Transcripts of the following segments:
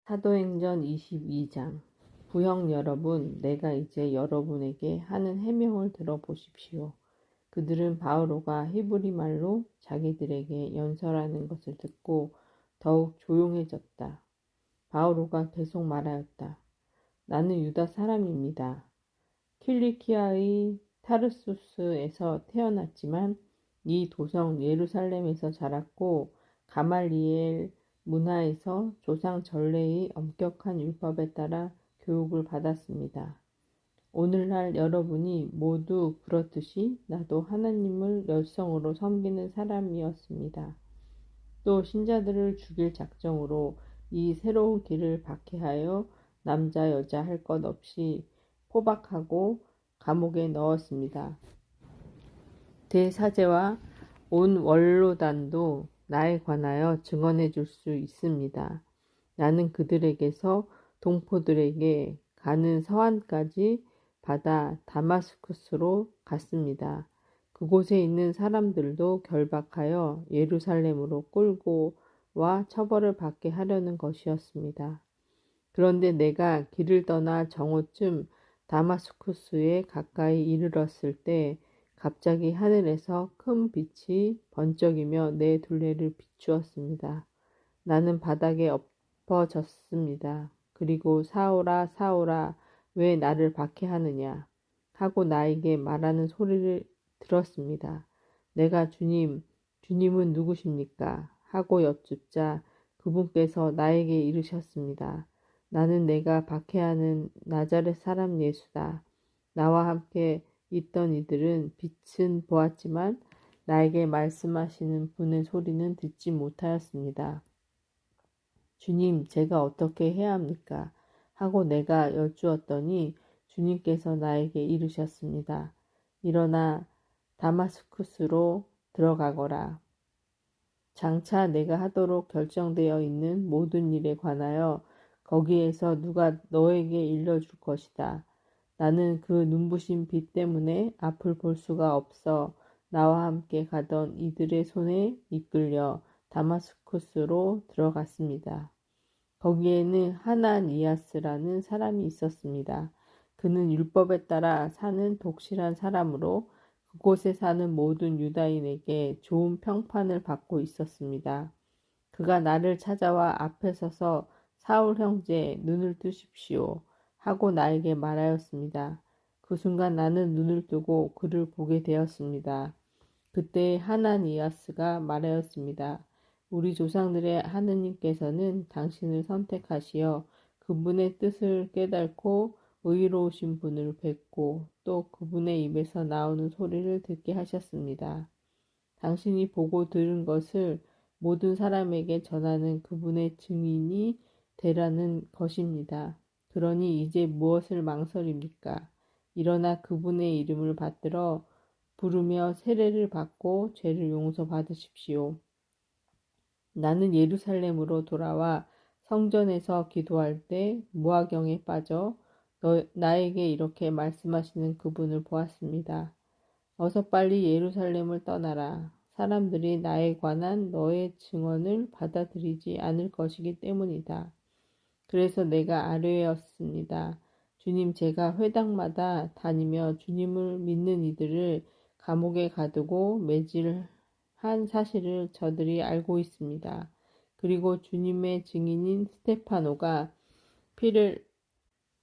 사도행전 22장. 부형 여러분, 내가 이제 여러분에게 하는 해명을 들어보십시오. 그들은 바오로가 히브리 말로 자기들에게 연설하는 것을 듣고 더욱 조용해졌다. 바오로가 계속 말하였다. 나는 유다 사람입니다. 킬리키아의 타르수스에서 태어났지만 이 도성 예루살렘에서 자랐고 가말리엘 문화에서 조상 전례의 엄격한 율법에 따라 교육을 받았습니다. 오늘날 여러분이 모두 그렇듯이 나도 하나님을 열성으로 섬기는 사람이었습니다. 또 신자들을 죽일 작정으로 이 새로운 길을 박해하여 남자 여자 할 것 없이 포박하고 감옥에 넣었습니다. 대사제와 온 원로단도 나에 관하여 증언해 줄 수 있습니다. 나는 그들에게서 동포들에게 가는 서한까지 받아 다마스쿠스로 갔습니다. 그곳에 있는 사람들도 결박하여 예루살렘으로 끌고 와 처벌을 받게 하려는 것이었습니다. 그런데 내가 길을 떠나 정오쯤 다마스쿠스에 가까이 이르렀을 때 갑자기 하늘에서 큰 빛이 번쩍이며 내 둘레를 비추었습니다. 나는 바닥에 엎어졌습니다. 그리고 사울아 사울아 왜 나를 박해하느냐 하고 나에게 말하는 소리를 들었습니다. 내가 주님은 누구십니까? 하고 여쭙자 그분께서 나에게 이르셨습니다. 나는 내가 박해하는 나자렛 사람 예수다. 나와 함께 있던 이들은 빛은 보았지만 나에게 말씀하시는 분의 소리는 듣지 못하였습니다. 주님, 제가 어떻게 해야 합니까? 하고 내가 여쭈었더니 주님께서 나에게 이르셨습니다. 일어나 다마스쿠스로 들어가거라. 장차 내가 하도록 결정되어 있는 모든 일에 관하여 거기에서 누가 너에게 일러줄 것이다. 나는 그 눈부신 빛 때문에 앞을 볼 수가 없어 나와 함께 가던 이들의 손에 이끌려 다마스쿠스로 들어갔습니다. 거기에는 하나니아스라는 사람이 있었습니다. 그는 율법에 따라 사는 독실한 사람으로 그곳에 사는 모든 유다인에게 좋은 평판을 받고 있었습니다. 그가 나를 찾아와 앞에 서서 사울 형제 눈을 뜨십시오 하고 나에게 말하였습니다. 그 순간 나는 눈을 뜨고 그를 보게 되었습니다. 그때 하나니아스가 말하였습니다. 우리 조상들의 하느님께서는 당신을 선택하시어 그분의 뜻을 깨닫고 의로우신 분을 뵙고 또 그분의 입에서 나오는 소리를 듣게 하셨습니다. 당신이 보고 들은 것을 모든 사람에게 전하는 그분의 증인이 되라는 것입니다. 그러니 이제 무엇을 망설입니까? 일어나 그분의 이름을 받들어 부르며 세례를 받고 죄를 용서받으십시오. 나는 예루살렘으로 돌아와 성전에서 기도할 때 무화경에 빠져 나에게 이렇게 말씀하시는 그분을 보았습니다. 어서 빨리 예루살렘을 떠나라. 사람들이 나에 관한 너의 증언을 받아들이지 않을 것이기 때문이다. 그래서 내가 아뢰었습니다. 주님, 제가 회당마다 다니며 주님을 믿는 이들을 감옥에 가두고 매질한 사실을 저들이 알고 있습니다. 그리고 주님의 증인인 스테파노가 피를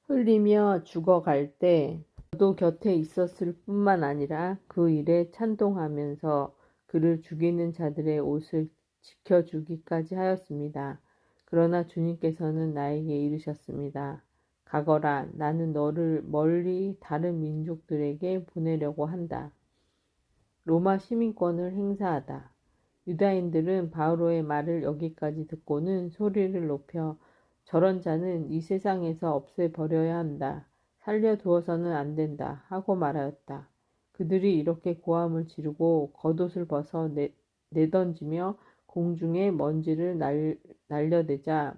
흘리며 죽어갈 때 저도 곁에 있었을 뿐만 아니라 그 일에 찬동하면서 그를 죽이는 자들의 옷을 지켜주기까지 하였습니다. 그러나 주님께서는 나에게 이르셨습니다. 가거라, 나는 너를 멀리 다른 민족들에게 보내려고 한다. 로마 시민권을 행사하다. 유다인들은 바오로의 말을 여기까지 듣고는 소리를 높여 저런 자는 이 세상에서 없애버려야 한다. 살려두어서는 안 된다. 하고 말하였다. 그들이 이렇게 고함을 지르고 겉옷을 벗어 내던지며 공중에 먼지를 날려대자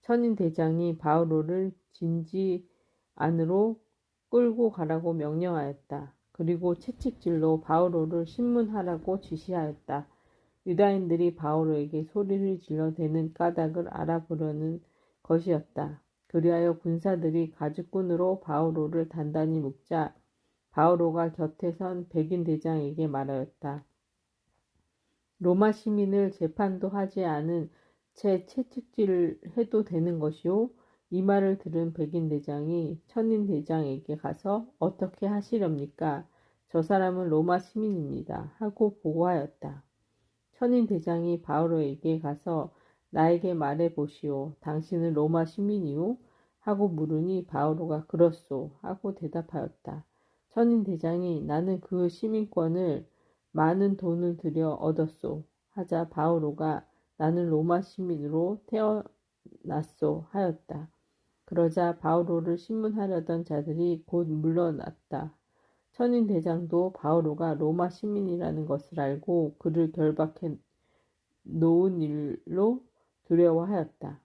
천인대장이 바오로를 진지 안으로 끌고 가라고 명령하였다. 그리고 채찍질로 바오로를 신문하라고 지시하였다. 유다인들이 바오로에게 소리를 질러 대는 까닭을 알아보려는 것이었다. 그리하여 군사들이 가죽끈으로 바오로를 단단히 묶자 바오로가 곁에 선 백인 대장에게 말하였다. 로마 시민을 재판도 하지 않은 채 채찍질을 해도 되는 것이오? 이 말을 들은 백인 대장이 천인 대장에게 가서 어떻게 하시렵니까? 저 사람은 로마 시민입니다. 하고 보고하였다. 천인 대장이 바오로에게 가서 나에게 말해 보시오. 당신은 로마 시민이오? 하고 물으니 바오로가 그렇소. 하고 대답하였다. 천인 대장이 나는 그 시민권을 많은 돈을 들여 얻었소. 하자 바오로가 나는 로마 시민으로 태어났소. 하였다. 그러자 바오로를 신문하려던 자들이 곧 물러났다. 천인 대장도 바오로가 로마 시민이라는 것을 알고 그를 결박해 놓은 일로 두려워하였다.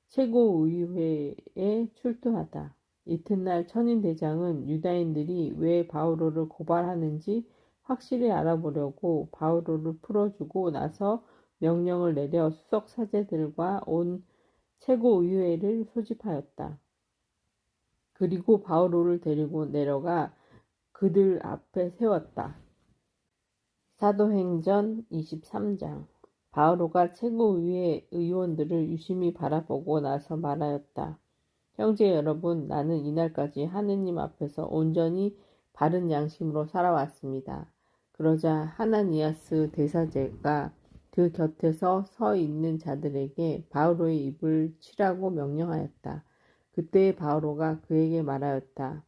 최고의회에 출두하다. 이튿날 천인 대장은 유다인들이 왜 바오로를 고발하는지 확실히 알아보려고 바오로를 풀어주고 나서 명령을 내려 수석 사제들과 온 최고의회를 소집하였다. 그리고 바오로를 데리고 내려가 그들 앞에 세웠다. 사도행전 23장. 바오로가 최고의회 의원들을 유심히 바라보고 나서 말하였다. 형제 여러분, 나는 이날까지 하느님 앞에서 온전히 바른 양심으로 살아왔습니다. 그러자 하나니아스 대사제가 그 곁에서 서 있는 자들에게 바오로의 입을 치라고 명령하였다. 그때 바오로가 그에게 말하였다.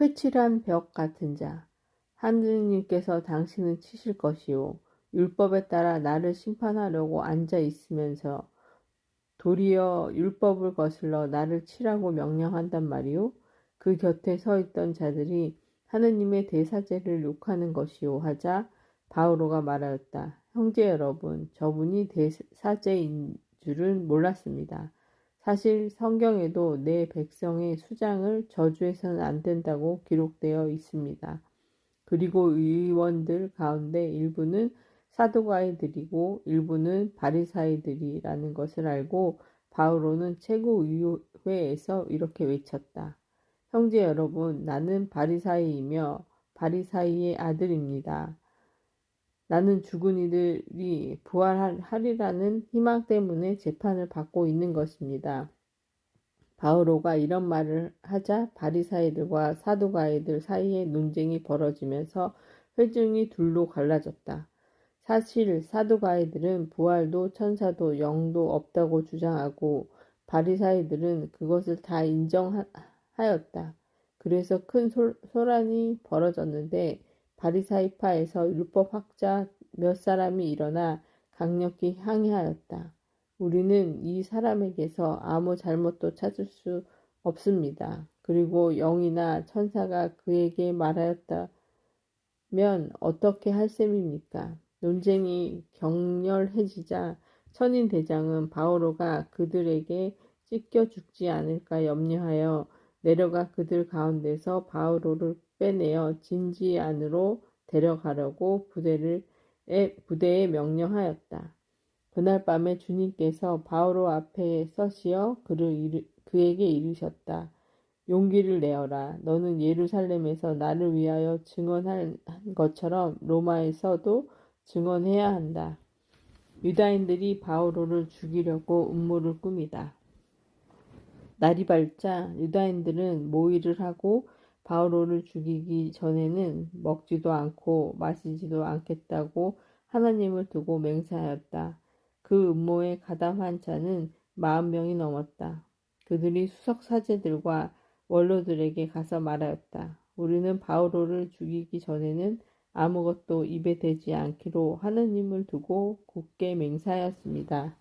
회칠한 벽 같은 자, 하느님께서 당신을 치실 것이요. 율법에 따라 나를 심판하려고 앉아 있으면서 도리어 율법을 거슬러 나를 치라고 명령한단 말이요. 그 곁에 서 있던 자들이 하느님의 대사제를 욕하는 것이요 하자 바오로가 말하였다. 형제 여러분, 저분이 대사제인 줄은 몰랐습니다. 사실 성경에도 내 백성의 수장을 저주해서는 안 된다고 기록되어 있습니다. 그리고 의원들 가운데 일부는 사두가이들이고 일부는 바리사이들이라는 것을 알고 바오로는 최고의회에서 이렇게 외쳤다. 형제 여러분, 나는 바리사이이며 바리사이의 아들입니다. 나는 죽은 이들이 부활하리라는 희망 때문에 재판을 받고 있는 것입니다. 바오로가 이런 말을 하자 바리사이들과 사두가이들 사이에 논쟁이 벌어지면서 회중이 둘로 갈라졌다. 사실 사두가이들은 부활도 천사도 영도 없다고 주장하고 바리사이들은 그것을 다 인정하였다. 그래서 큰 소란이 벌어졌는데 바리사이파에서 율법학자 몇 사람이 일어나 강력히 항의하였다. 우리는 이 사람에게서 아무 잘못도 찾을 수 없습니다. 그리고 영이나 천사가 그에게 말하였다면 어떻게 할 셈입니까? 논쟁이 격렬해지자 천인 대장은 바오로가 그들에게 찢겨 죽지 않을까 염려하여 내려가 그들 가운데서 바오로를 빼내어 진지 안으로 데려가려고 부대에 명령하였다. 그날 밤에 주님께서 바오로 앞에 서시어 그에게 이르셨다. 용기를 내어라. 너는 예루살렘에서 나를 위하여 증언한 것처럼 로마에서도 증언해야 한다. 유다인들이 바오로를 죽이려고 음모를 꾸미다. 날이 밝자 유다인들은 모의를 하고 바오로를 죽이기 전에는 먹지도 않고 마시지도 않겠다고 하나님을 두고 맹세하였다. 그 음모에 가담한 자는 40명이 넘었다. 그들이 수석 사제들과 원로들에게 가서 말하였다. 우리는 바오로를 죽이기 전에는 아무것도 입에 대지 않기로 하나님을 두고 굳게 맹세하였습니다.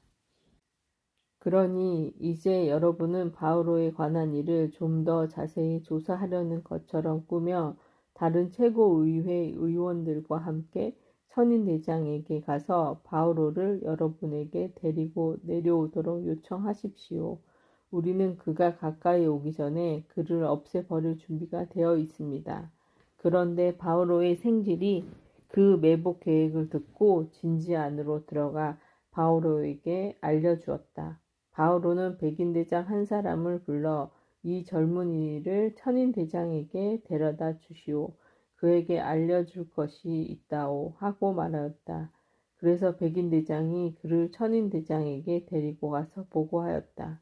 그러니 이제 여러분은 바오로에 관한 일을 좀 더 자세히 조사하려는 것처럼 꾸며 다른 최고의회 의원들과 함께 천인대장에게 가서 바오로를 여러분에게 데리고 내려오도록 요청하십시오. 우리는 그가 가까이 오기 전에 그를 없애버릴 준비가 되어 있습니다. 그런데 바오로의 생질이 그 매복 계획을 듣고 진지 안으로 들어가 바오로에게 알려주었다. 바오로는 백인대장 한 사람을 불러 이 젊은이를 천인대장에게 데려다 주시오. 그에게 알려줄 것이 있다오 하고 말하였다. 그래서 백인대장이 그를 천인대장에게 데리고 가서 보고하였다.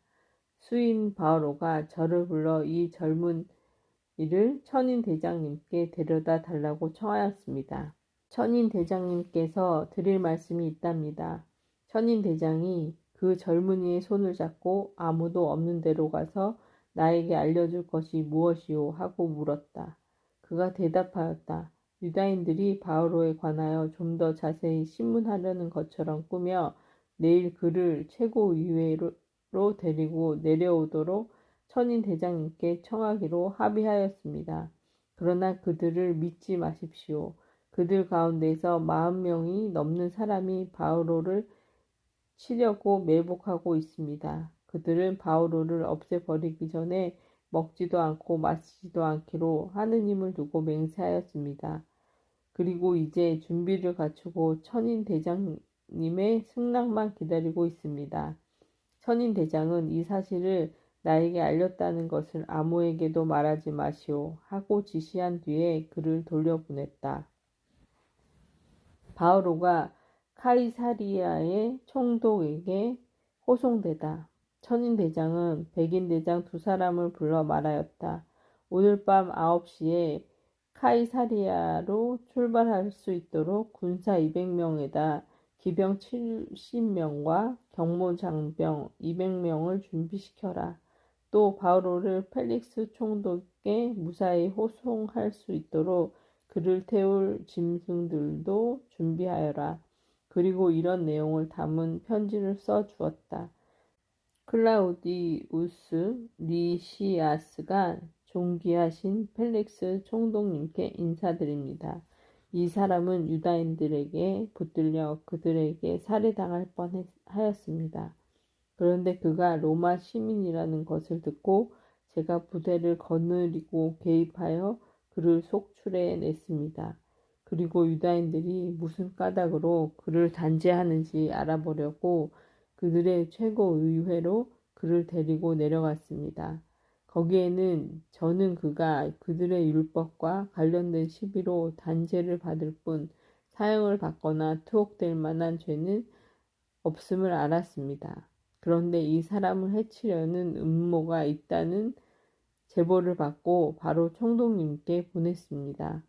수인 바오로가 저를 불러 이 젊은이를 천인대장님께 데려다 달라고 청하였습니다. 천인대장님께서 드릴 말씀이 있답니다. 천인대장이 그 젊은이의 손을 잡고 아무도 없는 데로 가서 나에게 알려줄 것이 무엇이오 하고 물었다. 그가 대답하였다. 유다인들이 바오로에 관하여 좀 더 자세히 신문하려는 것처럼 꾸며 내일 그를 최고위회로 데리고 내려오도록 천인대장님께 청하기로 합의하였습니다. 그러나 그들을 믿지 마십시오. 그들 가운데서 40명이 넘는 사람이 바오로를 치려고 매복하고 있습니다. 그들은 바오로를 없애버리기 전에 먹지도 않고 마시지도 않기로 하느님을 두고 맹세하였습니다. 그리고 이제 준비를 갖추고 천인 대장님의 승낙만 기다리고 있습니다. 천인 대장은 이 사실을 나에게 알렸다는 것을 아무에게도 말하지 마시오 하고 지시한 뒤에 그를 돌려보냈다. 바오로가 카이사리아의 총독에게 호송되다. 천인대장은 백인대장 두 사람을 불러 말하였다. 오늘 밤 9시에 카이사리아로 출발할 수 있도록 군사 200명에다 기병 70명과 경모 장병 200명을 준비시켜라. 또 바오로를 펠릭스 총독에 무사히 호송할 수 있도록 그를 태울 짐승들도 준비하여라. 그리고 이런 내용을 담은 편지를 써 주었다. 클라우디우스 리시아스가 존귀하신 펠릭스 총독님께 인사드립니다. 이 사람은 유다인들에게 붙들려 그들에게 살해당할 뻔하였습니다. 그런데 그가 로마 시민이라는 것을 듣고 제가 부대를 거느리고 개입하여 그를 속출해냈습니다. 그리고 유다인들이 무슨 까닭으로 그를 단죄하는지 알아보려고 그들의 최고의회로 그를 데리고 내려갔습니다. 거기에는 저는 그가 그들의 율법과 관련된 시비로 단죄를 받을 뿐 사형을 받거나 투옥될 만한 죄는 없음을 알았습니다. 그런데 이 사람을 해치려는 음모가 있다는 제보를 받고 바로 총독님께 보냈습니다.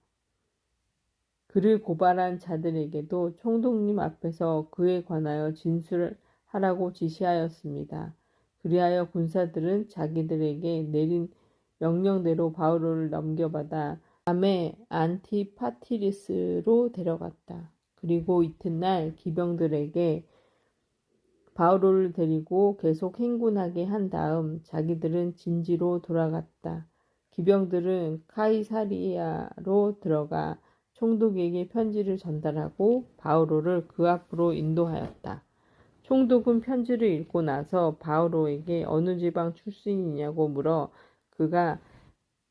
그를 고발한 자들에게도 총독님 앞에서 그에 관하여 진술하라고 지시하였습니다. 그리하여 군사들은 자기들에게 내린 명령대로 바오로를 넘겨받아 밤에 안티파티리스로 데려갔다. 그리고 이튿날 기병들에게 바오로를 데리고 계속 행군하게 한 다음 자기들은 진지로 돌아갔다. 기병들은 카이사리아로 들어가 총독에게 편지를 전달하고 바오로를 그 앞으로 인도하였다. 총독은 편지를 읽고 나서 바오로에게 어느 지방 출신이냐고 물어 그가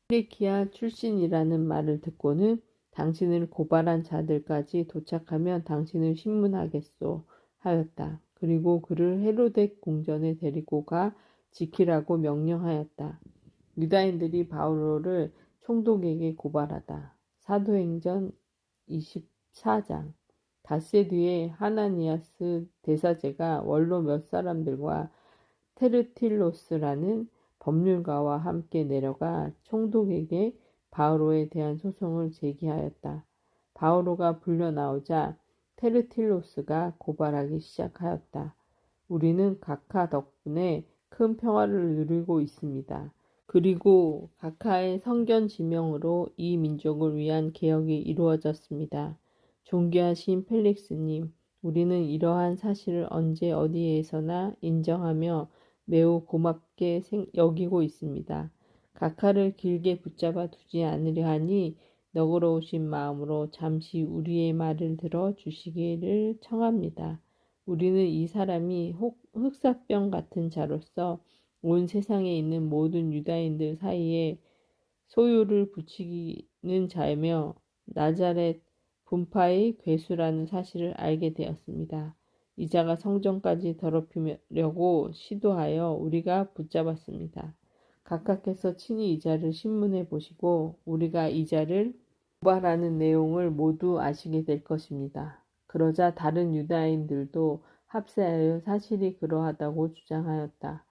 킬리키아 출신이라는 말을 듣고는 당신을 고발한 자들까지 도착하면 당신을 신문하겠소 하였다. 그리고 그를 헤로덱 궁전에 데리고 가 지키라고 명령하였다. 유다인들이 바오로를 총독에게 고발하다. 사도행전 24장. 닷새 뒤에 하나니아스 대사제가 원로 몇 사람들과 테르틸로스라는 법률가와 함께 내려가 총독에게 바오로에 대한 소송을 제기하였다. 바오로가 불려 나오자 테르틸로스가 고발하기 시작하였다. 우리는 각하 덕분에 큰 평화를 누리고 있습니다. 그리고 각하의 성견 지명으로 이 민족을 위한 개혁이 이루어졌습니다. 존귀하신 펠릭스님, 우리는 이러한 사실을 언제 어디에서나 인정하며 매우 고맙게 여기고 있습니다. 각하를 길게 붙잡아 두지 않으려 하니 너그러우신 마음으로 잠시 우리의 말을 들어 주시기를 청합니다. 우리는 이 사람이 흑사병 같은 자로서 온 세상에 있는 모든 유다인들 사이에 소유를 붙이는 자이며 나자렛 분파의 괴수라는 사실을 알게 되었습니다. 이자가 성전까지 더럽히려고 시도하여 우리가 붙잡았습니다. 각하께서 친히 이자를 신문해 보시고 우리가 이자를 고발하는 내용을 모두 아시게 될 것입니다. 그러자 다른 유다인들도 합세하여 사실이 그러하다고 주장하였다.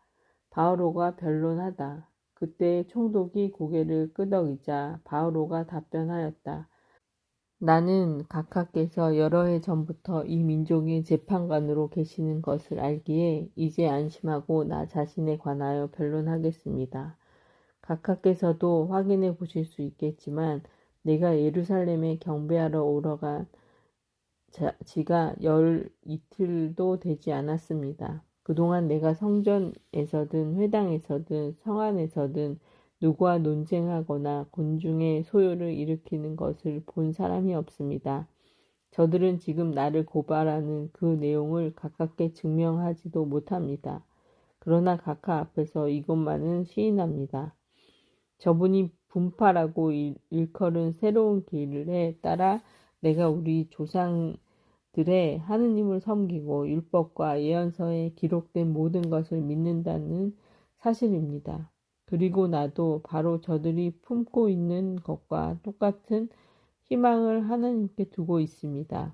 바오로가 변론하다. 그때 총독이 고개를 끄덕이자 바오로가 답변하였다. 나는 각하께서 여러 해 전부터 이 민족의 재판관으로 계시는 것을 알기에 이제 안심하고 나 자신에 관하여 변론하겠습니다. 각하께서도 확인해 보실 수 있겠지만 내가 예루살렘에 경배하러 오러 간 지가 이틀도 되지 않았습니다. 그동안 내가 성전에서든 회당에서든 성안에서든 누구와 논쟁하거나 군중의 소요를 일으키는 것을 본 사람이 없습니다. 저들은 지금 나를 고발하는 그 내용을 가깝게 증명하지도 못합니다. 그러나 각하 앞에서 이것만은 시인합니다. 저분이 분파라고 일컬은 새로운 길에 따라 내가 우리 조상들의 하느님을 섬기고 율법과 예언서에 기록된 모든 것을 믿는다는 사실입니다. 그리고 나도 바로 저들이 품고 있는 것과 똑같은 희망을 하나님께 두고 있습니다.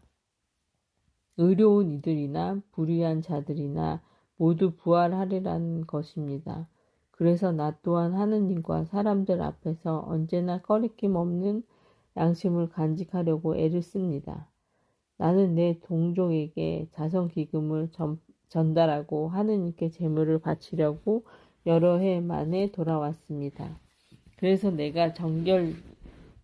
의로운 이들이나 불의한 자들이나 모두 부활하리라는 것입니다. 그래서 나 또한 하느님과 사람들 앞에서 언제나 꺼리낌 없는 양심을 간직하려고 애를 씁니다. 나는 내 동족에게 자선기금을 전달하고 하느님께 제물을 바치려고 여러 해 만에 돌아왔습니다. 그래서 내가 정결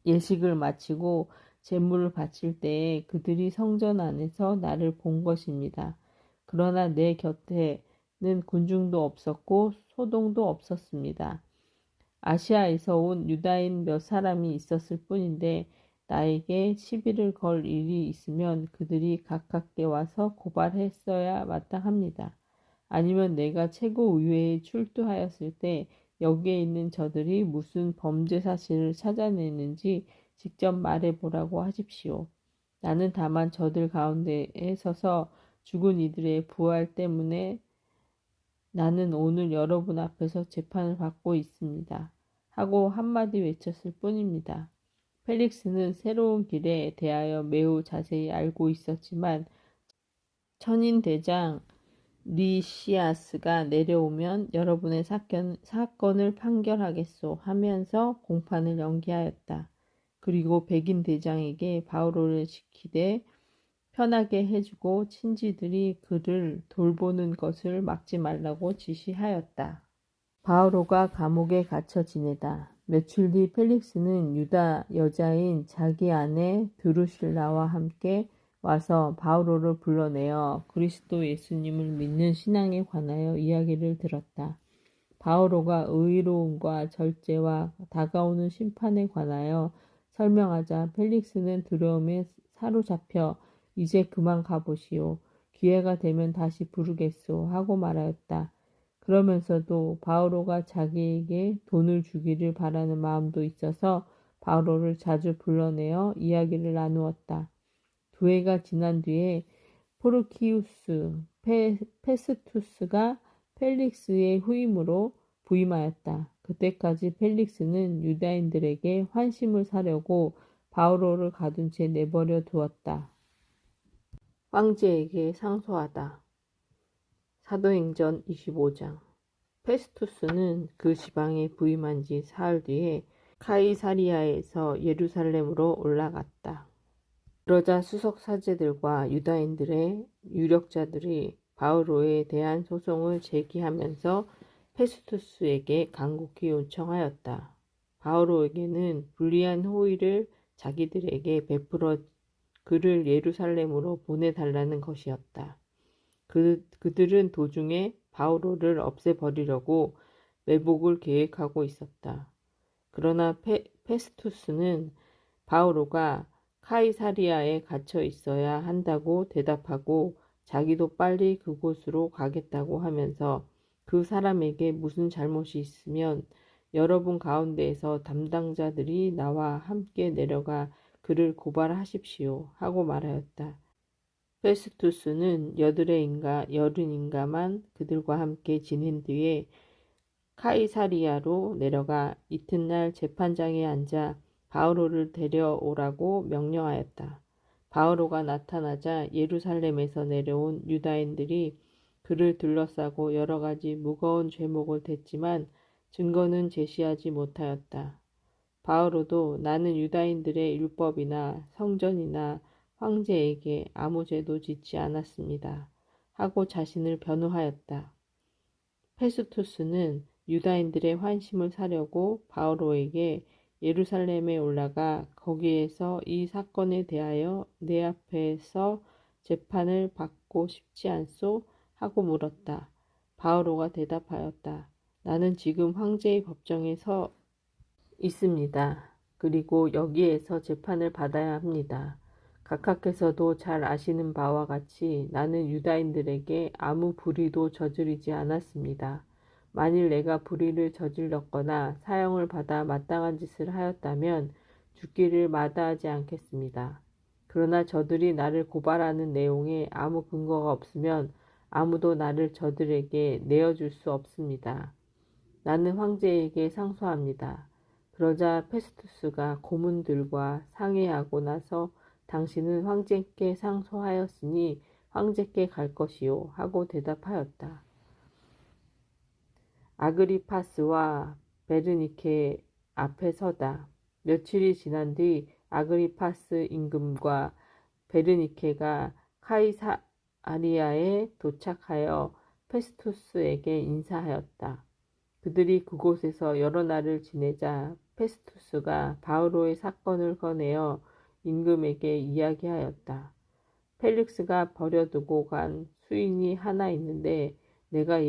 예식을 마치고 제물을 바칠 때에 그들이 성전 안에서 나를 본 것입니다. 그러나 내 곁에는 군중도 없었고 소동도 없었습니다. 아시아에서 온 유다인 몇 사람이 있었을 뿐인데 나에게 시비를 걸 일이 있으면 그들이 가깝게 와서 고발했어야 마땅합니다. 아니면 내가 최고의회에 출두하였을 때 여기에 있는 저들이 무슨 범죄 사실을 찾아내는지 직접 말해보라고 하십시오. 나는 다만 저들 가운데에 서서 죽은 이들의 부활 때문에 나는 오늘 여러분 앞에서 재판을 받고 있습니다. 하고 한마디 외쳤을 뿐입니다. 펠릭스는 새로운 길에 대하여 매우 자세히 알고 있었지만 천인대장 리시아스가 내려오면 여러분의 사건을 판결하겠소 하면서 공판을 연기하였다. 그리고 백인 대장에게 바오로를 지키되 편하게 해주고 친지들이 그를 돌보는 것을 막지 말라고 지시하였다. 바오로가 감옥에 갇혀 지내다. 며칠 뒤 펠릭스는 유다 여자인 자기 아내 드루실라와 함께 와서 바오로를 불러내어 그리스도 예수님을 믿는 신앙에 관하여 이야기를 들었다. 바오로가 의로움과 절제와 다가오는 심판에 관하여 설명하자 펠릭스는 두려움에 사로잡혀 이제 그만 가보시오. 기회가 되면 다시 부르겠소 하고 말하였다. 그러면서도 바오로가 자기에게 돈을 주기를 바라는 마음도 있어서 바오로를 자주 불러내어 이야기를 나누었다. 두 해가 지난 뒤에 포르키우스 페스투스가 펠릭스의 후임으로 부임하였다. 그때까지 펠릭스는 유다인들에게 환심을 사려고 바오로를 가둔 채 내버려 두었다. 황제에게 상소하다. 사도행전 25장. 페스투스는 그 지방에 부임한 지 사흘 뒤에 카이사리아에서 예루살렘으로 올라갔다. 그러자 수석 사제들과 유다인들의 유력자들이 바오로에 대한 소송을 제기하면서 페스투스에게 간곡히 요청하였다. 바오로에게는 불리한 호의를 자기들에게 베풀어 그를 예루살렘으로 보내달라는 것이었다. 그들은 도중에 바오로를 없애버리려고 매복을 계획하고 있었다. 그러나 페스투스는 바오로가 카이사리아에 갇혀 있어야 한다고 대답하고 자기도 빨리 그곳으로 가겠다고 하면서 그 사람에게 무슨 잘못이 있으면 여러분 가운데에서 담당자들이 나와 함께 내려가 그를 고발하십시오 하고 말하였다. 페스투스는 열흔인가만 그들과 함께 지낸 뒤에 카이사리아로 내려가 이튿날 재판장에 앉아 바오로를 데려오라고 명령하였다. 바오로가 나타나자 예루살렘에서 내려온 유다인들이 그를 둘러싸고 여러 가지 무거운 죄목을 댔지만 증거는 제시하지 못하였다. 바오로도 나는 유다인들의 율법이나 성전이나 황제에게 아무 죄도 짓지 않았습니다. 하고 자신을 변호하였다. 페스투스는 유다인들의 환심을 사려고 바오로에게 예루살렘에 올라가 거기에서 이 사건에 대하여 내 앞에서 재판을 받고 싶지 않소? 하고 물었다. 바오로가 대답하였다. 나는 지금 황제의 법정에 서 있습니다. 그리고 여기에서 재판을 받아야 합니다. 각하께서도 잘 아시는 바와 같이 나는 유다인들에게 아무 불의도 저지르지 않았습니다. 만일 내가 불의를 저질렀거나 사형을 받아 마땅한 짓을 하였다면 죽기를 마다하지 않겠습니다. 그러나 저들이 나를 고발하는 내용에 아무 근거가 없으면 아무도 나를 저들에게 내어줄 수 없습니다. 나는 황제에게 상소합니다. 그러자 페스투스가 고문들과 상의하고 나서 당신은 황제께 상소하였으니 황제께 갈 것이요 하고 대답하였다. 아그리파스와 베르니케 앞에 서다. 며칠이 지난 뒤 아그리파스 임금과 베르니케가 카이사리아에 도착하여 페스투스에게 인사하였다. 그들이 그곳에서 여러 날을 지내자 페스투스가 바오로의 사건을 꺼내어 임금에게 이야기하였다. 펠릭스가 버려두고 간 수인이 하나 있는데 내가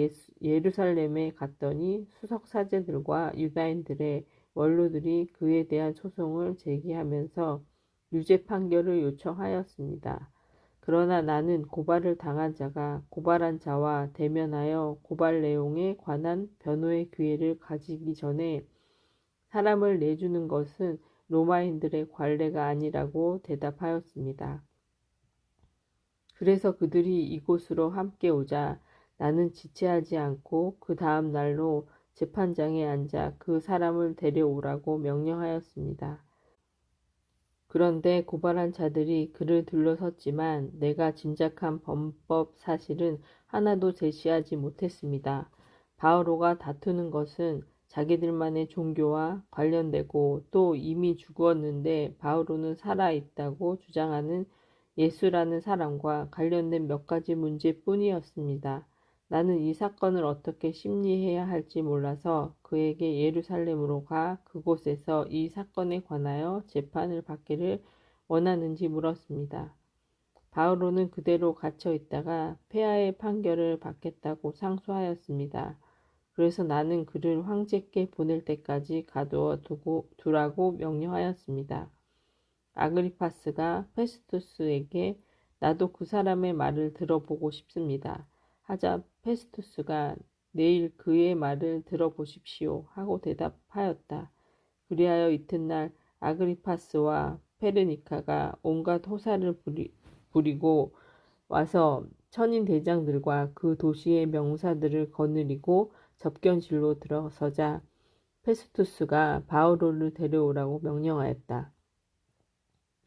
예루살렘에 갔더니 수석 사제들과 유다인들의 원로들이 그에 대한 소송을 제기하면서 유죄 판결을 요청하였습니다. 그러나 나는 고발을 당한 자가 고발한 자와 대면하여 고발 내용에 관한 변호의 기회를 가지기 전에 사람을 내주는 것은 로마인들의 관례가 아니라고 대답하였습니다. 그래서 그들이 이곳으로 함께 오자 나는 지체하지 않고 그 다음 날로 재판장에 앉아 그 사람을 데려오라고 명령하였습니다. 그런데 고발한 자들이 그를 둘러섰지만 내가 짐작한 범법 사실은 하나도 제시하지 못했습니다. 바오로가 다투는 것은 자기들만의 종교와 관련되고 또 이미 죽었는데 바오로는 살아있다고 주장하는 예수라는 사람과 관련된 몇 가지 문제뿐이었습니다. 나는 이 사건을 어떻게 심리해야 할지 몰라서 그에게 예루살렘으로 가 그곳에서 이 사건에 관하여 재판을 받기를 원하는지 물었습니다. 바오로는 그대로 갇혀 있다가 폐하의 판결을 받겠다고 상소하였습니다. 그래서 나는 그를 황제께 보낼 때까지 가두어 두라고 명령하였습니다. 아그리파스가 페스투스에게 나도 그 사람의 말을 들어보고 싶습니다. 하자 페스투스가 내일 그의 말을 들어보십시오 하고 대답하였다. 그리하여 이튿날 아그리파스와 페르니카가 온갖 호사를 부리고 와서 천인 대장들과 그 도시의 명사들을 거느리고 접견실로 들어서자 페스투스가 바오로를 데려오라고 명령하였다.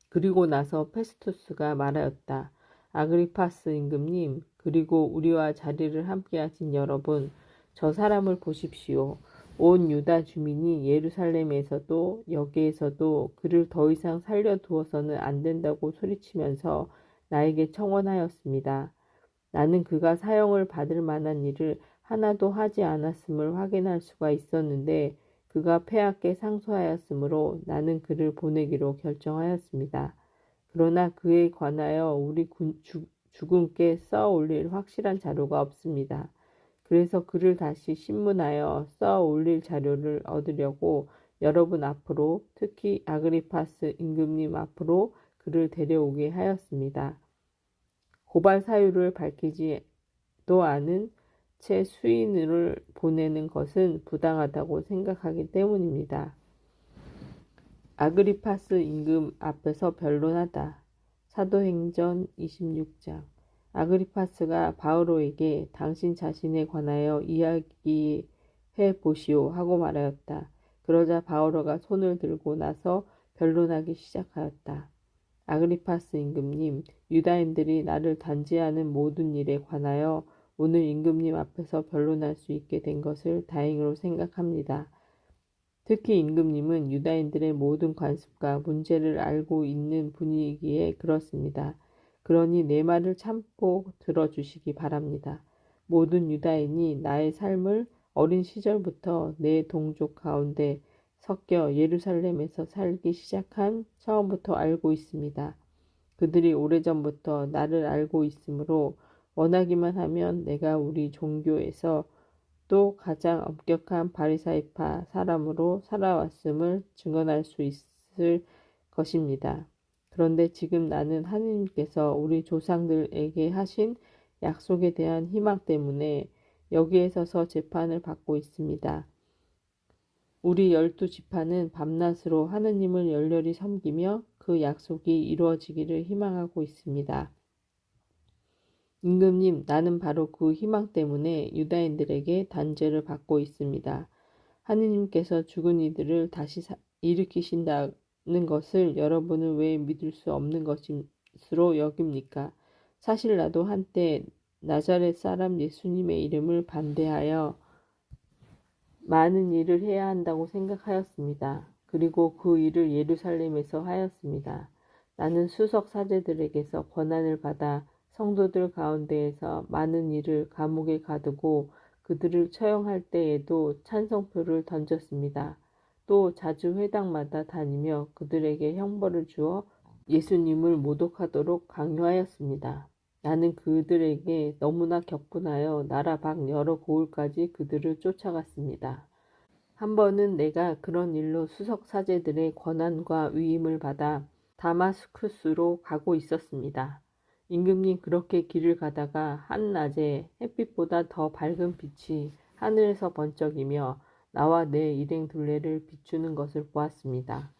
그리고 나서 페스투스가 말하였다. 아그리파스 임금님, 그리고 우리와 자리를 함께 하신 여러분, 저 사람을 보십시오. 온 유다 주민이 예루살렘에서도 여기에서도 그를 더 이상 살려두어서는 안 된다고 소리치면서 나에게 청원하였습니다. 나는 그가 사형을 받을 만한 일을 하나도 하지 않았음을 확인할 수가 있었는데 그가 폐하께 상소하였으므로 나는 그를 보내기로 결정하였습니다. 그러나 그에 관하여 우리 주군께 써 올릴 확실한 자료가 없습니다. 그래서 그를 다시 신문하여 써 올릴 자료를 얻으려고 여러분 앞으로 특히 아그리파스 임금님 앞으로 그를 데려오게 하였습니다. 고발 사유를 밝히지도 않은 채 수인을 보내는 것은 부당하다고 생각하기 때문입니다. 아그리파스 임금 앞에서 변론하다. 사도행전 26장. 아그리파스가 바오로에게 당신 자신에 관하여 이야기해 보시오 하고 말하였다. 그러자 바오로가 손을 들고 나서 변론하기 시작하였다. 아그리파스 임금님, 유다인들이 나를 단죄하는 모든 일에 관하여 오늘 임금님 앞에서 변론할 수 있게 된 것을 다행으로 생각합니다. 특히 임금님은 유다인들의 모든 관습과 문제를 알고 있는 분이기에 그렇습니다. 그러니 내 말을 참고 들어주시기 바랍니다. 모든 유다인이 나의 삶을 어린 시절부터 내 동족 가운데 섞여 예루살렘에서 살기 시작한 처음부터 알고 있습니다. 그들이 오래전부터 나를 알고 있으므로 원하기만 하면 내가 우리 종교에서 또 가장 엄격한 바리사이파 사람으로 살아왔음을 증언할 수 있을 것입니다. 그런데 지금 나는 하느님께서 우리 조상들에게 하신 약속에 대한 희망 때문에 여기에 서서 재판을 받고 있습니다. 우리 12지파는 밤낮으로 하느님을 열렬히 섬기며 그 약속이 이루어지기를 희망하고 있습니다. 임금님, 나는 바로 그 희망 때문에 유다인들에게 단죄를 받고 있습니다. 하느님께서 죽은 이들을 다시 일으키신다는 것을 여러분은 왜 믿을 수 없는 것으로 여깁니까? 사실 나도 한때 나자렛 사람 예수님의 이름을 반대하여 많은 일을 해야 한다고 생각하였습니다. 그리고 그 일을 예루살렘에서 하였습니다. 나는 수석 사제들에게서 권한을 받아 성도들 가운데에서 많은 일을 감옥에 가두고 그들을 처형할 때에도 찬성표를 던졌습니다. 또 자주 회당마다 다니며 그들에게 형벌을 주어 예수님을 모독하도록 강요하였습니다. 나는 그들에게 너무나 격분하여 나라 밖 여러 고을까지 그들을 쫓아갔습니다. 한 번은 내가 그런 일로 수석 사제들의 권한과 위임을 받아 다마스쿠스로 가고 있었습니다. 임금님, 그렇게 길을 가다가 한낮에 햇빛보다 더 밝은 빛이 하늘에서 번쩍이며 나와 내 일행 둘레를 비추는 것을 보았습니다.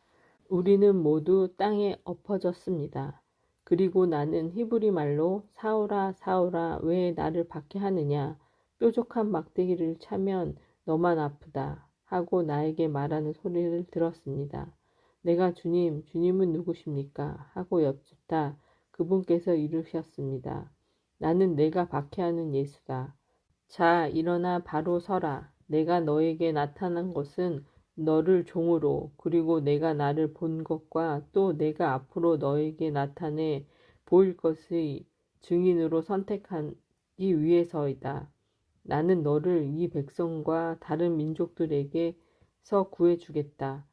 우리는 모두 땅에 엎어졌습니다. 그리고 나는 히브리 말로 사울아 사울아 왜 나를 박해하느냐, 뾰족한 막대기를 차면 너만 아프다 하고 나에게 말하는 소리를 들었습니다. 내가 주님은 누구십니까? 하고 여쭙다 그분께서 이르셨습니다. 나는 내가 박해하는 예수다. 자, 일어나 바로 서라. 내가 너에게 나타난 것은 너를 종으로, 그리고 내가 나를 본 것과 또 내가 앞으로 너에게 나타내 보일 것의 증인으로 선택하기 위해서이다. 나는 너를 이 백성과 다른 민족들에게서 구해주겠다.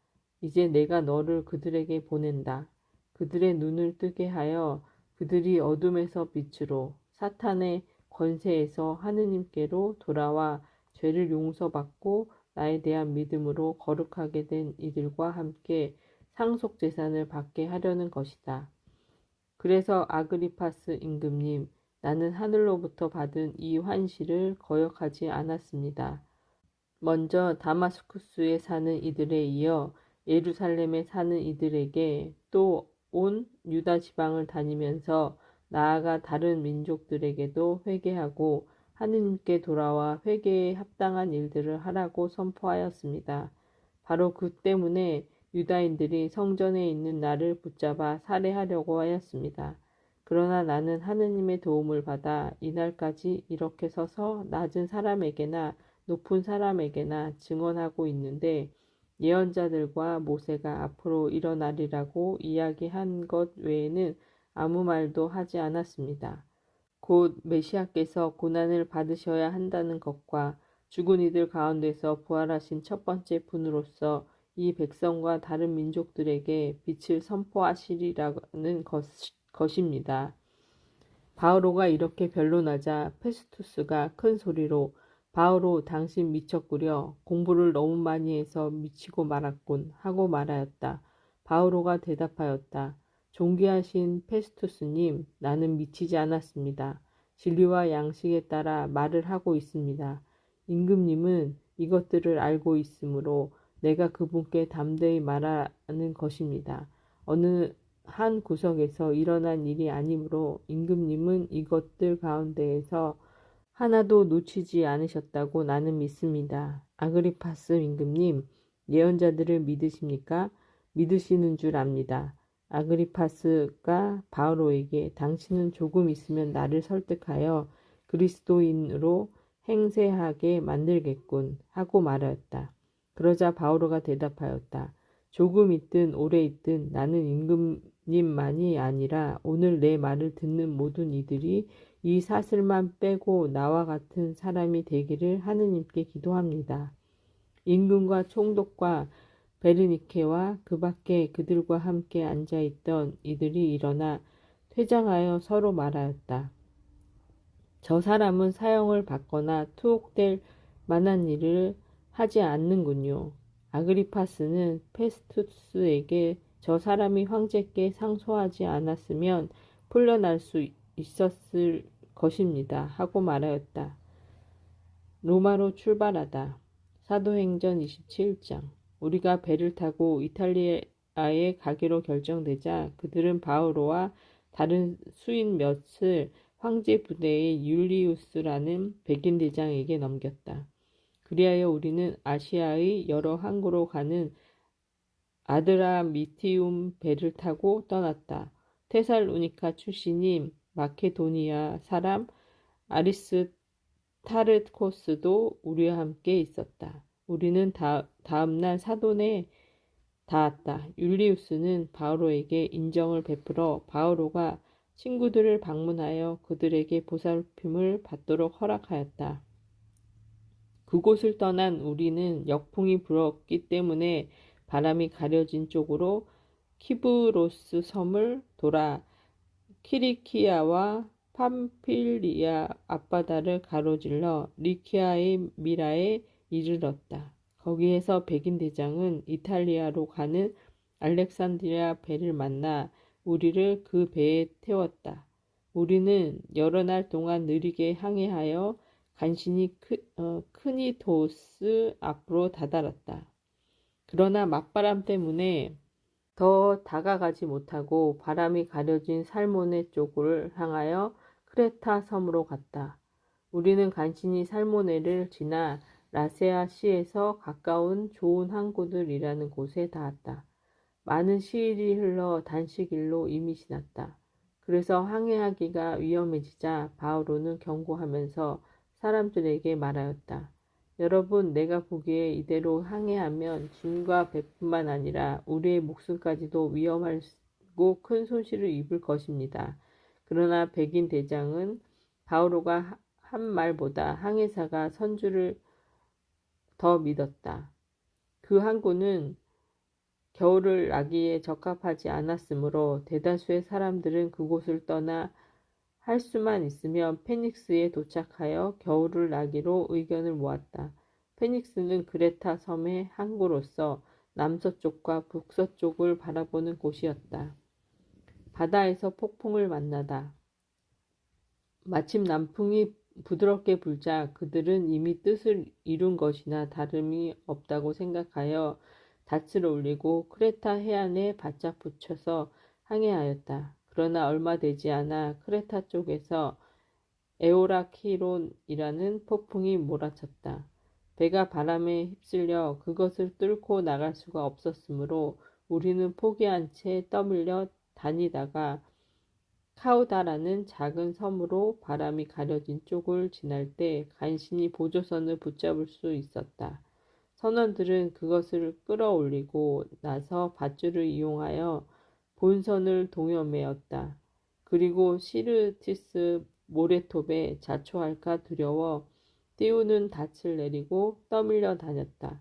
이제 내가 너를 그들에게 보낸다. 그들의 눈을 뜨게 하여 그들이 어둠에서 빛으로, 사탄의 권세에서 하느님께로 돌아와 죄를 용서받고 나에 대한 믿음으로 거룩하게 된 이들과 함께 상속 재산을 받게 하려는 것이다. 그래서 아그리파스 임금님, 나는 하늘로부터 받은 이 환시를 거역하지 않았습니다. 먼저 다마스쿠스에 사는 이들에 이어 예루살렘에 사는 이들에게 또 온 유다 지방을 다니면서 나아가 다른 민족들에게도 회개하고 하느님께 돌아와 회개에 합당한 일들을 하라고 선포하였습니다. 바로 그 때문에 유다인들이 성전에 있는 나를 붙잡아 살해하려고 하였습니다. 그러나 나는 하느님의 도움을 받아 이날까지 이렇게 서서 낮은 사람에게나 높은 사람에게나 증언하고 있는데, 예언자들과 모세가 앞으로 일어나리라고 이야기한 것 외에는 아무 말도 하지 않았습니다. 곧 메시아께서 고난을 받으셔야 한다는 것과 죽은 이들 가운데서 부활하신 첫 번째 분으로서 이 백성과 다른 민족들에게 빛을 선포하시리라는 것입니다. 바오로가 이렇게 변론하자 페스투스가 큰 소리로 바오로, 당신 미쳤구려. 공부를 너무 많이 해서 미치고 말았군 하고 말하였다. 바오로가 대답하였다. 존귀하신 페스투스님, 나는 미치지 않았습니다. 진리와 양식에 따라 말을 하고 있습니다. 임금님은 이것들을 알고 있으므로 내가 그분께 담대히 말하는 것입니다. 어느 한 구석에서 일어난 일이 아니므로 임금님은 이것들 가운데에서 하나도 놓치지 않으셨다고 나는 믿습니다. 아그리파스 임금님, 예언자들을 믿으십니까? 믿으시는 줄 압니다. 아그리파스가 바오로에게 당신은 조금 있으면 나를 설득하여 그리스도인으로 행세하게 만들겠군 하고 말하였다. 그러자 바오로가 대답하였다. 조금 있든 오래 있든 나는 임금님만이 아니라 오늘 내 말을 듣는 모든 이들이 이 사슬만 빼고 나와 같은 사람이 되기를 하느님께 기도합니다. 임금과 총독과 베르니케와 그 밖에 그들과 함께 앉아있던 이들이 일어나 퇴장하여 서로 말하였다. 저 사람은 사형을 받거나 투옥될 만한 일을 하지 않는군요. 아그리파스는 페스투스에게 저 사람이 황제께 상소하지 않았으면 풀려날 수 있었을 것입니다. 하고 말하였다. 로마로 출발하다. 사도행전 27장. 우리가 배를 타고 이탈리아에 가기로 결정되자 그들은 바오로와 다른 수인 몇을 황제 부대의 율리우스라는 백인 대장에게 넘겼다. 그리하여 우리는 아시아의 여러 항구로 가는 아드라미티움 배를 타고 떠났다. 테살로니카 출신인 마케도니아 사람 아리스타르코스도 우리와 함께 있었다. 우리는 다음날 사돈에 닿았다. 율리우스는 바오로에게 인정을 베풀어 바오로가 친구들을 방문하여 그들에게 보살핌을 받도록 허락하였다. 그곳을 떠난 우리는 역풍이 불었기 때문에 바람이 가려진 쪽으로 키브로스 섬을 돌아 키리키아와 팜필리아 앞바다를 가로질러 리키아의 미라에 이르렀다. 거기에서 백인 대장은 이탈리아로 가는 알렉산드리아 배를 만나 우리를 그 배에 태웠다. 우리는 여러 날 동안 느리게 항해하여 간신히 크니도스 앞으로 다다랐다. 그러나 맞바람 때문에 더 다가가지 못하고 바람이 가려진 살모네 쪽을 향하여 크레타 섬으로 갔다. 우리는 간신히 살모네를 지나 라세아 시에서 가까운 좋은 항구들이라는 곳에 닿았다. 많은 시일이 흘러 단식일로 이미 지났다. 그래서 항해하기가 위험해지자 바오로는 경고하면서 사람들에게 말하였다. 여러분, 내가 보기에 이대로 항해하면 짐과 배뿐만 아니라 우리의 목숨까지도 위험하고 큰 손실을 입을 것입니다. 그러나 백인 대장은 바오로가 한 말보다 항해사가 선주를 더 믿었다. 그 항구는 겨울을 나기에 적합하지 않았으므로 대다수의 사람들은 그곳을 떠나 할 수만 있으면 페닉스에 도착하여 겨울을 나기로 의견을 모았다. 페닉스는 그레타 섬의 항구로서 남서쪽과 북서쪽을 바라보는 곳이었다. 바다에서 폭풍을 만나다. 마침 남풍이 부드럽게 불자 그들은 이미 뜻을 이룬 것이나 다름이 없다고 생각하여 닻을 올리고 크레타 해안에 바짝 붙여서 항해하였다. 그러나 얼마 되지 않아 크레타 쪽에서 에오라키론이라는 폭풍이 몰아쳤다. 배가 바람에 휩쓸려 그것을 뚫고 나갈 수가 없었으므로 우리는 포기한 채 떠밀려 다니다가 카우다라는 작은 섬으로 바람이 가려진 쪽을 지날 때 간신히 보조선을 붙잡을 수 있었다. 선원들은 그것을 끌어올리고 나서 밧줄을 이용하여 본선을 동여매었다. 그리고 시르티스 모래톱에 자초할까 두려워 띄우는 닻을 내리고 떠밀려 다녔다.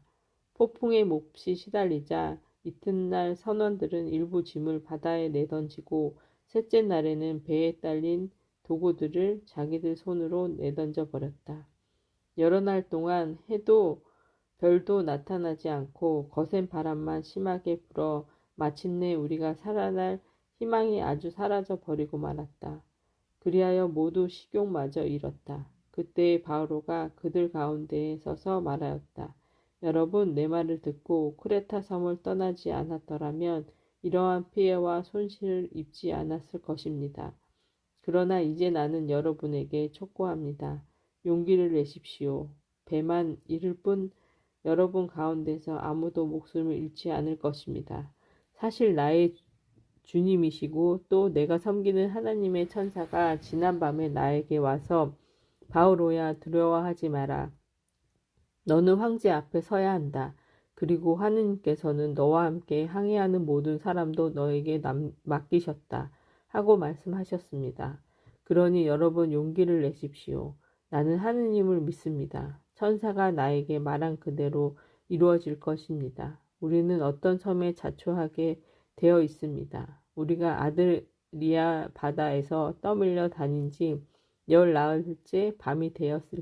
폭풍에 몹시 시달리자 이튿날 선원들은 일부 짐을 바다에 내던지고 셋째 날에는 배에 딸린 도구들을 자기들 손으로 내던져 버렸다. 여러 날 동안 해도 별도 나타나지 않고 거센 바람만 심하게 불어 마침내 우리가 살아날 희망이 아주 사라져 버리고 말았다. 그리하여 모두 식욕마저 잃었다. 그때 바오로가 그들 가운데에 서서 말하였다. 여러분, 내 말을 듣고 크레타 섬을 떠나지 않았더라면 이러한 피해와 손실을 입지 않았을 것입니다. 그러나 이제 나는 여러분에게 촉구합니다. 용기를 내십시오. 배만 잃을 뿐 여러분 가운데서 아무도 목숨을 잃지 않을 것입니다. 사실 나의 주님이시고 또 내가 섬기는 하나님의 천사가 지난밤에 나에게 와서 바오로야 두려워하지 마라. 너는 황제 앞에 서야 한다. 그리고 하느님께서는 너와 함께 항해하는 모든 사람도 너에게 맡기셨다. 하고 말씀하셨습니다. 그러니 여러분 용기를 내십시오. 나는 하느님을 믿습니다. 천사가 나에게 말한 그대로 이루어질 것입니다. 우리는 어떤 섬에 자초하게 되어 있습니다. 우리가 아드리아 바다에서 떠밀려 다닌 지 열나흘째 밤이 되었을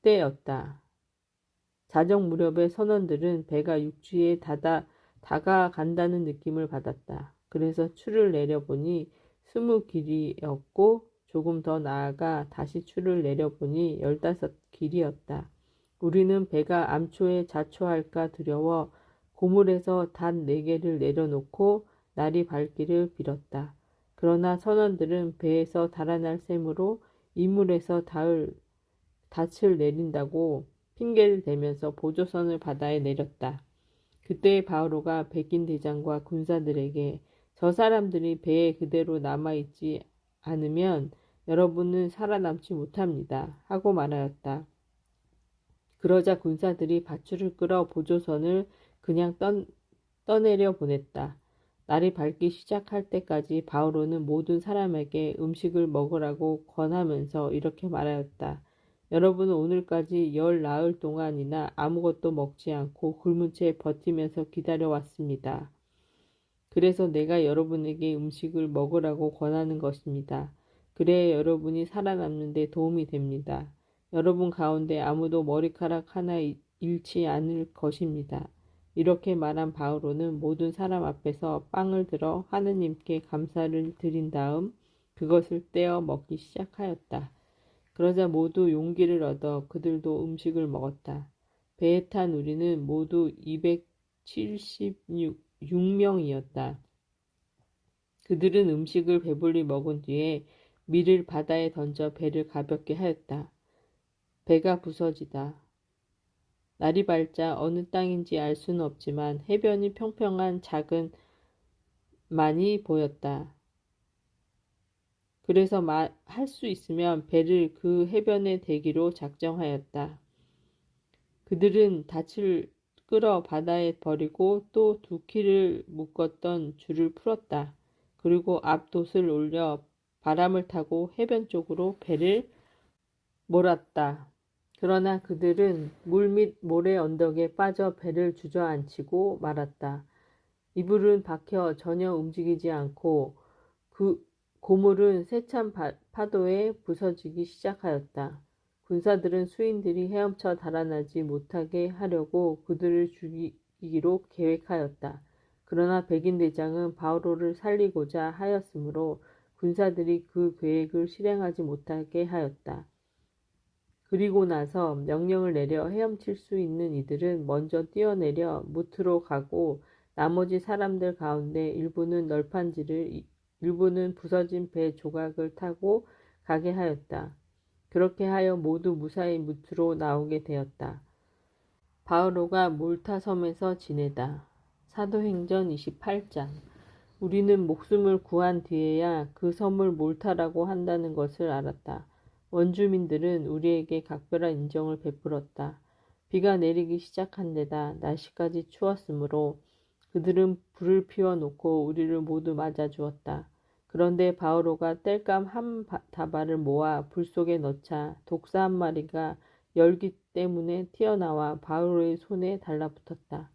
때였다. 자정 무렵의 선원들은 배가 육지에 다가간다는 느낌을 받았다. 그래서 추를 내려보니 20길이었고 조금 더 나아가 다시 추를 내려보니 15길이었다. 우리는 배가 암초에 자초할까 두려워 고물에서 단 4개를 내려놓고 날이 밝기를 빌었다. 그러나 선원들은 배에서 달아날 셈으로 이물에서 닻을 내린다고 핑계를 대면서 보조선을 바다에 내렸다. 그때 바오로가 백인 대장과 군사들에게 저 사람들이 배에 그대로 남아있지 않으면 여러분은 살아남지 못합니다. 하고 말하였다. 그러자 군사들이 밧줄을 끌어 보조선을 그냥 떠내려 보냈다. 날이 밝기 시작할 때까지 바오로는 모든 사람에게 음식을 먹으라고 권하면서 이렇게 말하였다. 여러분은 오늘까지 10나흘 동안이나 아무것도 먹지 않고 굶은 채 버티면서 기다려왔습니다. 그래서 내가 여러분에게 음식을 먹으라고 권하는 것입니다. 그래야 여러분이 살아남는 데 도움이 됩니다. 여러분 가운데 아무도 머리카락 하나 잃지 않을 것입니다. 이렇게 말한 바오로는 모든 사람 앞에서 빵을 들어 하느님께 감사를 드린 다음 그것을 떼어 먹기 시작하였다. 그러자 모두 용기를 얻어 그들도 음식을 먹었다. 배에 탄 우리는 모두 276명이었다. 그들은 음식을 배불리 먹은 뒤에 밀을 바다에 던져 배를 가볍게 하였다. 배가 부서지다. 날이 밝자 어느 땅인지 알 수는 없지만 해변이 평평한 작은 만이 보였다. 그래서 할 수 있으면 배를 그 해변에 대기로 작정하였다. 그들은 닻을 끌어 바다에 버리고 또 2키를 묶었던 줄을 풀었다. 그리고 앞 돛을 올려 바람을 타고 해변 쪽으로 배를 몰았다. 그러나 그들은 물 및 모래 언덕에 빠져 배를 주저앉히고 말았다. 이불은 박혀 전혀 움직이지 않고 그 고물은 세찬 파도에 부서지기 시작하였다. 군사들은 수인들이 헤엄쳐 달아나지 못하게 하려고 그들을 죽이기로 계획하였다. 그러나 백인 대장은 바오로를 살리고자 하였으므로 군사들이 그 계획을 실행하지 못하게 하였다. 그리고 나서 명령을 내려 헤엄칠 수 있는 이들은 먼저 뛰어내려 무트로 가고 나머지 사람들 가운데 일부는 널판지를 일부는 부서진 배 조각을 타고 가게 하였다. 그렇게 하여 모두 무사히 무트로 나오게 되었다. 바오로가 몰타 섬에서 지내다. 사도행전 28장. 우리는 목숨을 구한 뒤에야 그 섬을 몰타라고 한다는 것을 알았다. 원주민들은 우리에게 각별한 인정을 베풀었다. 비가 내리기 시작한 데다 날씨까지 추웠으므로 그들은 불을 피워놓고 우리를 모두 맞아주었다. 그런데 바오로가 땔감 한 다발을 모아 불 속에 넣자 독사 한 마리가 열기 때문에 튀어나와 바오로의 손에 달라붙었다.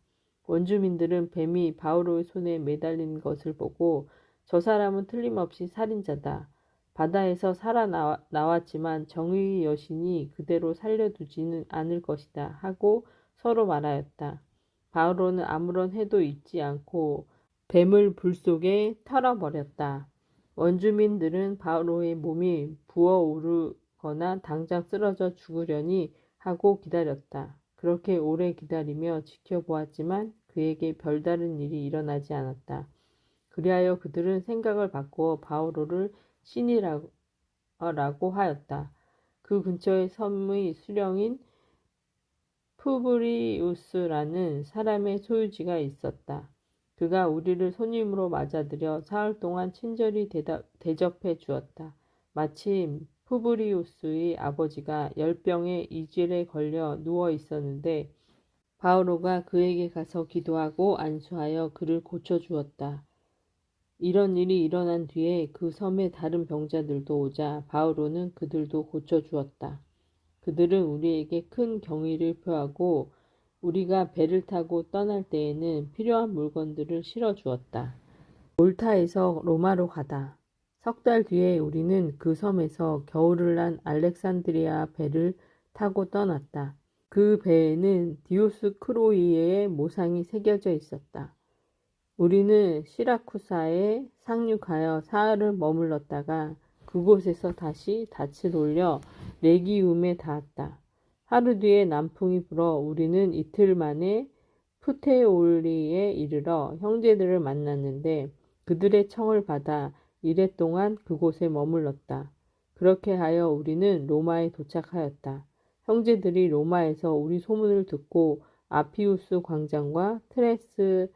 원주민들은 뱀이 바오로의 손에 매달린 것을 보고 저 사람은 틀림없이 살인자다. 바다에서 살아나왔지만 정의의 여신이 그대로 살려두지는 않을 것이다 하고 서로 말하였다. 바오로는 아무런 해도 잊지 않고 뱀을 불 속에 털어버렸다. 원주민들은 바오로의 몸이 부어오르거나 당장 쓰러져 죽으려니 하고 기다렸다. 그렇게 오래 기다리며 지켜보았지만 그에게 별다른 일이 일어나지 않았다. 그리하여 그들은 생각을 바꾸어 바오로를 신이라고 하였다. 그 근처에 섬의 수령인 푸브리우스라는 사람의 소유지가 있었다. 그가 우리를 손님으로 맞아들여 사흘 동안 친절히 대접해 주었다. 마침 푸브리우스의 아버지가 열병의 이질에 걸려 누워 있었는데 바오로가 그에게 가서 기도하고 안수하여 그를 고쳐주었다. 이런 일이 일어난 뒤에 그 섬에 다른 병자들도 오자 바오로는 그들도 고쳐주었다. 그들은 우리에게 큰 경의를 표하고 우리가 배를 타고 떠날 때에는 필요한 물건들을 실어주었다. 몰타에서 로마로 가다. 석 달 뒤에 우리는 그 섬에서 겨울을 난 알렉산드리아 배를 타고 떠났다. 그 배에는 디오스크로이의 모상이 새겨져 있었다. 우리는 시라쿠사에 상륙하여 사흘을 머물렀다가 그곳에서 다시 닻을 올려 레기움에 닿았다. 하루 뒤에 남풍이 불어 우리는 이틀 만에 푸테올리에 이르러 형제들을 만났는데 그들의 청을 받아 이래 동안 그곳에 머물렀다. 그렇게 하여 우리는 로마에 도착하였다. 형제들이 로마에서 우리 소문을 듣고 아피우스 광장과 트레스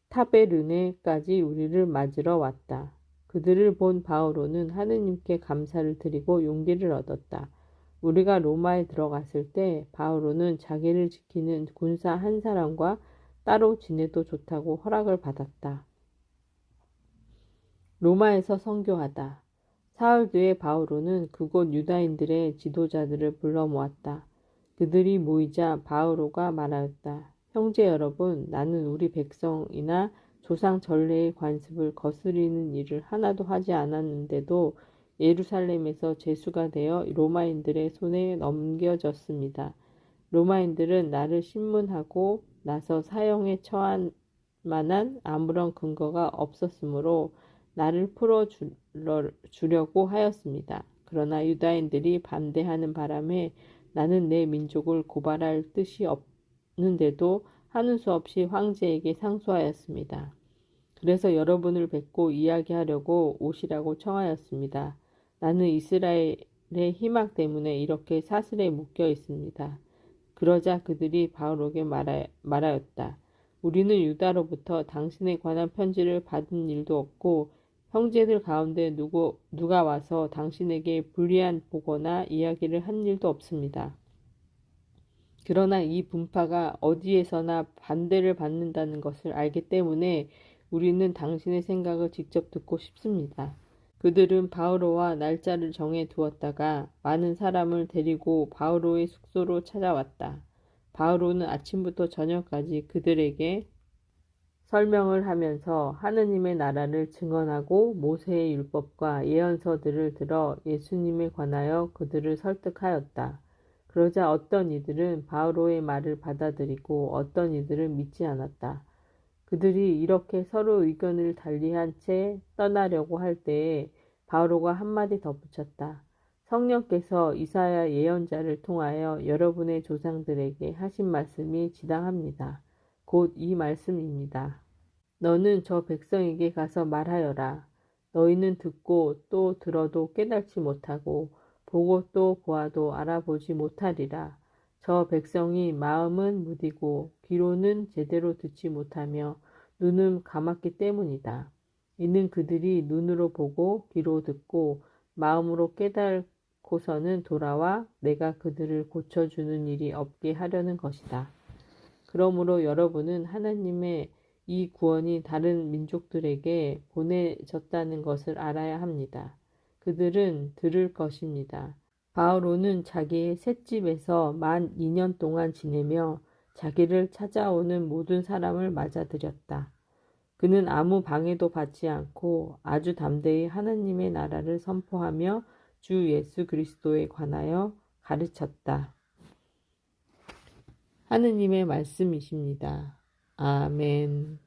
타베르네까지 우리를 맞으러 왔다. 그들을 본 바오로는 하느님께 감사를 드리고 용기를 얻었다. 우리가 로마에 들어갔을 때 바오로는 자기를 지키는 군사 한 사람과 따로 지내도 좋다고 허락을 받았다. 로마에서 선교하다. 사흘 뒤에 바오로는 그곳 유다인들의 지도자들을 불러 모았다. 그들이 모이자 바오로가 말하였다. 형제 여러분, 나는 우리 백성이나 조상 전례의 관습을 거스리는 일을 하나도 하지 않았는데도 예루살렘에서 제수가 되어 로마인들의 손에 넘겨졌습니다. 로마인들은 나를 신문하고 나서 사형에 처할 만한 아무런 근거가 없었으므로 나를 풀어주려고 하였습니다. 그러나 유다인들이 반대하는 바람에 나는 내 민족을 고발할 뜻이 없는데도 하는 수 없이 황제에게 상소하였습니다. 그래서 여러분을 뵙고 이야기하려고 오시라고 청하였습니다. 나는 이스라엘의 희망 때문에 이렇게 사슬에 묶여 있습니다. 그러자 그들이 바울에게 말하였다. 우리는 유다로부터 당신에 관한 편지를 받은 일도 없고 형제들 가운데 누가 와서 당신에게 불리한 보거나 이야기를 한 일도 없습니다. 그러나 이 분파가 어디에서나 반대를 받는다는 것을 알기 때문에 우리는 당신의 생각을 직접 듣고 싶습니다. 그들은 바오로와 날짜를 정해 두었다가 많은 사람을 데리고 바오로의 숙소로 찾아왔다. 바오로는 아침부터 저녁까지 그들에게 설명을 하면서 하느님의 나라를 증언하고 모세의 율법과 예언서들을 들어 예수님에 관하여 그들을 설득하였다. 그러자 어떤 이들은 바오로의 말을 받아들이고 어떤 이들은 믿지 않았다. 그들이 이렇게 서로 의견을 달리한 채 떠나려고 할 때에 바오로가 한마디 덧붙였다. 성령께서 이사야 예언자를 통하여 여러분의 조상들에게 하신 말씀이 지당합니다. 곧 이 말씀입니다. 너는 저 백성에게 가서 말하여라. 너희는 듣고 또 들어도 깨닫지 못하고 보고 또 보아도 알아보지 못하리라. 저 백성이 마음은 무디고 귀로는 제대로 듣지 못하며 눈은 감았기 때문이다. 이는 그들이 눈으로 보고 귀로 듣고 마음으로 깨닫고서는 돌아와 내가 그들을 고쳐주는 일이 없게 하려는 것이다. 그러므로 여러분은 하나님의 이 구원이 다른 민족들에게 보내졌다는 것을 알아야 합니다. 그들은 들을 것입니다. 바오로는 자기의 셋집에서 만 2년 동안 지내며 자기를 찾아오는 모든 사람을 맞아들였다. 그는 아무 방해도 받지 않고 아주 담대히 하나님의 나라를 선포하며 주 예수 그리스도에 관하여 가르쳤다. 하느님의 말씀이십니다. 아멘.